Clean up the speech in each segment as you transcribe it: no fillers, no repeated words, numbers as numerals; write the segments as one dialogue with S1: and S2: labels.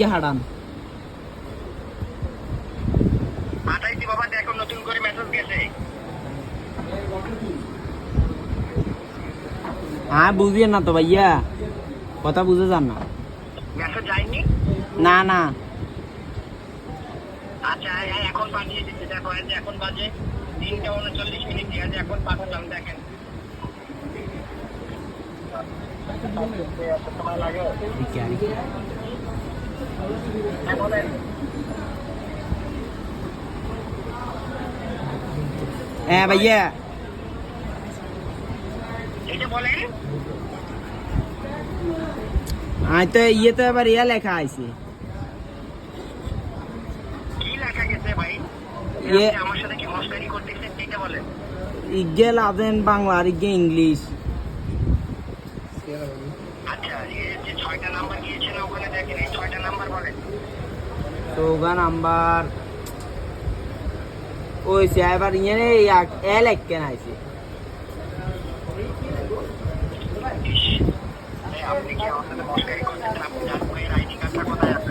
S1: কে হারান
S2: পাঠাইছি বাবা, দেখো নতুন করে মেসেজ গেছে।
S1: হ্যাঁ বুঝিয়ে না তো ভাইয়া, কথা বুঝে যান না।
S2: মেসেজ যায়নি?
S1: না না
S2: আচ্ছা এখন পাঠিয়ে দিচ্ছি, দেখো এই যে এখন বাজে 3:39 ঠিক আছে, এখন পাঠালাম দেখেন। সময় লাগে? হ্যাঁ, বলেন।
S1: হ্যাঁ ভাইয়া
S2: এটা বলেন।
S1: আমি তো ইয়ে তো এবার ইয়া লেখা আছে
S2: কি লেখা গেছে ভাই?
S1: ইয়ে
S2: আপনি আমার সাথে কি মস্কারি করতেছেন এটা বলেন।
S1: ইগেল আদেন বাংলা আর ইগে ইংলিশ।
S2: আচ্ছা এই যে 6টা নাম্বার গিয়েছে না ওখানে, দেখেন এই 6টা নাম্বার বলেন।
S1: তো ওগা নাম্বার ওই সে এবার ইয়ে এল এক কেন আছে।
S2: আপনি কি আমার সাথে মস্কারি করতেছেন? আপনি ডাক বইয়ের আইডি কার্ডটা কোথায় আছে?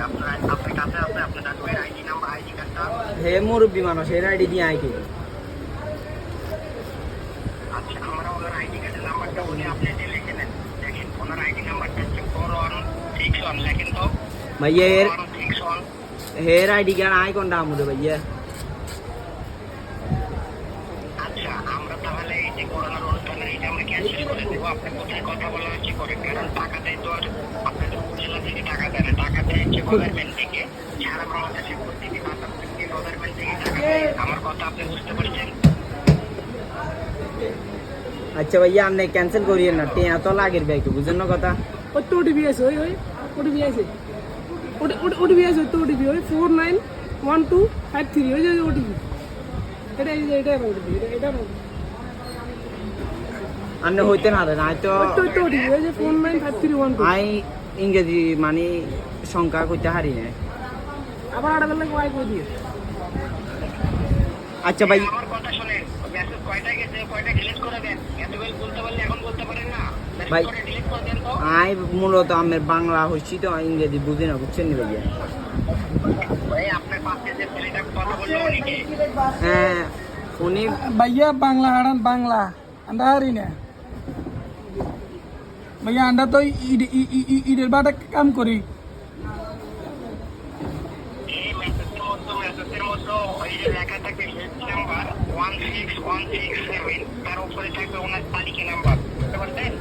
S2: আপনার কাছে আছে আপনার ডাক বইয়ের আইডি নাম্বার, আইডি কার্ডটা?
S1: হে মুরব্বী মানুষ এর আইডি দিয়ে আইকে।
S2: আচ্ছা আমরা ওনার আইডি কার্ডের নাম্বারটা বলে আপনি যে লিখে নেন। দেখেন ওনার আইডি নাম্বারটা হচ্ছে 4161, লেখেন তো।
S1: ভাইয়া এর
S2: 4161।
S1: হের আইডি কার্ড আই কোনটা আমুদে ভাইয়া।
S2: আচ্ছা আমরা তাহলে এই যে করোনার অনুষ্ঠানের এইটা আমরা ক্যান্সেল করে দেবো। আপনি কোথায় কথা বলা হচ্ছে করেন, কারণ টাকাতে তো আর আপনাদের উপজেলা থেকে টাকা দেয় না, টাকাতে হচ্ছে গভর্নমেন্ট থেকে, সারা বাংলাদেশে প্রতিটি বাচ্চা থেকে গভর্নমেন্ট থেকে টাকা দেয়। আমার কথা আপনি বুঝতে পারছেন?
S1: আচ্ছা ভাইয়া আপনি ক্যান্সেল করিয়েন না, টিয়া তো লাগের ভাই একটু বুঝেন না কথা।
S3: ওই তো ওটিপি আছে, ওই ওই ওটিপি আছে, ওটিপি আছে, তো ওটিপি ওই 491253, ওই যে ওটিপি, এটা এটা ওটিপি, এটা
S1: আপনি হইতে না দেন, আই তো
S3: ওই তো ওটিপি, ওই যে 495312।
S1: আই ইংরেজি মানে সংখ্যা কইতে হারি না।
S3: আবার আড়া বেলা কয় কই দিয়ে।
S1: আচ্ছা ভাই
S2: আমার কথা শুনেন, মেসেজ কয়টা গেছে কয়টা ডিলিট করে দেন। এতবেল বলতে পারলে এখন বলতে পারেন না,
S1: ভাই
S2: মেসেজ করে ডিলিট করে দেন তো।
S1: আই মূলত আমের বাংলা হইছি তো ইংরেজি বুঝি না, বুঝছেন নি ভাইয়া।
S2: ভাই আপনার পাশে যে ছেলেটা কথা বললো উনি কে?
S1: হ্যাঁ উনি
S3: ভাইয়া বাংলা হারান, বাংলা আন্ডা হারি না ভাইয়া, আন্ডা তো ঈদের বাটা কাম করি।
S2: এই মেসেজের মধ্যে ওই যে লেখা থাকে হেড নাম্বার 16167, তার উপরে থাকবে ওনার তালিকা নাম্বার, বুঝতে পারছেন?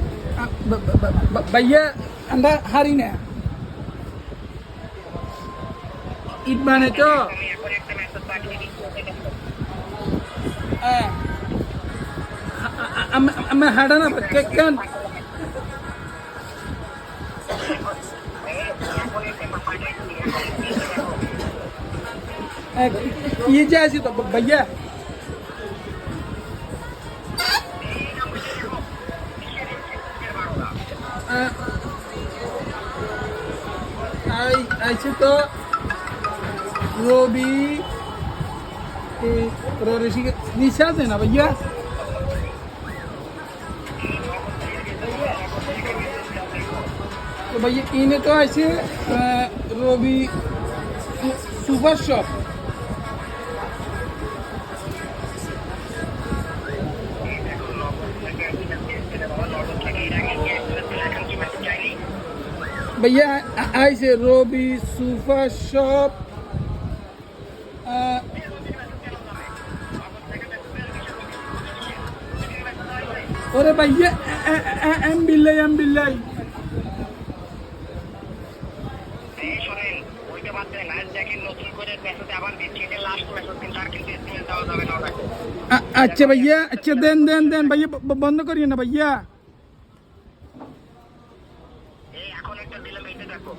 S3: ভাইয়া আন্ডা হারি না ঈদ মানে তো
S2: আমি এখন একটা মেসেজ পাঠিয়ে দিচ্ছি।
S3: আমি হাঁটা না কেন ये जाए तो भैया ऐसे तो रोबी ऋषि निशा देना भैया, तो भैया इन्हें तो ऐसे रोबी सुपर शॉप भैया ऐसे रोबी सुपर शॉप अरे भैया एम बिल्लाई
S2: শোনেন ওইটা বাদ দেন, আর দেখেন নতুন করে মেসেজ আবার দিচ্ছি, এটা লাস্ট মেসেজ, কিন্তু আর কিন্তু এসএমএস দেওয়া যাবে না ওটাকে।
S3: अच्छा भैया, अच्छा देन भैया बंद करिए ना भैया।
S2: এই এখন একটা দিলাম, এইটা দেখো।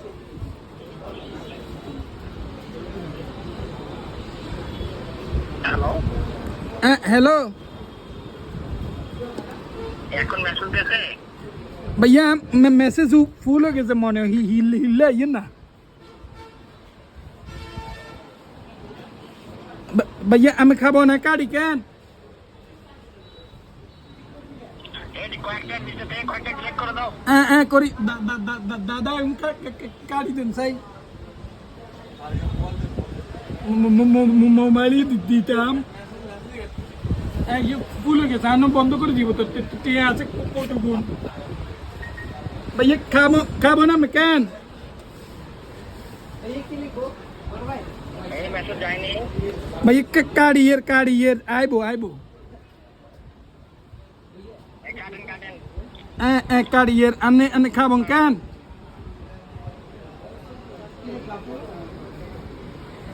S2: হ্যালো
S3: हेलो
S2: এখন মেসেজ গেছে।
S3: भैया मैसेज फुल हो गए मने हिले आइए ना भैया, আমি খাবো না কাড়ি কেন?
S2: এই কয়েকটা দিতে কয়েকটা ক্লিক করে দাও।
S3: করি দাদা কাড়ি দেন সাই।
S4: মোবাইলই দিতাম ভুলে গেছে আনো বন্ধ করে দিব তো টিয়া আছে কতগুণ ভাইয়া খাবো না কেন
S2: এই মেসেজ যায়নি
S4: ভাইয়া কাড়িয়ের আইবো
S2: কাটেন
S4: কাড়িয়ের আনে খাবো কেন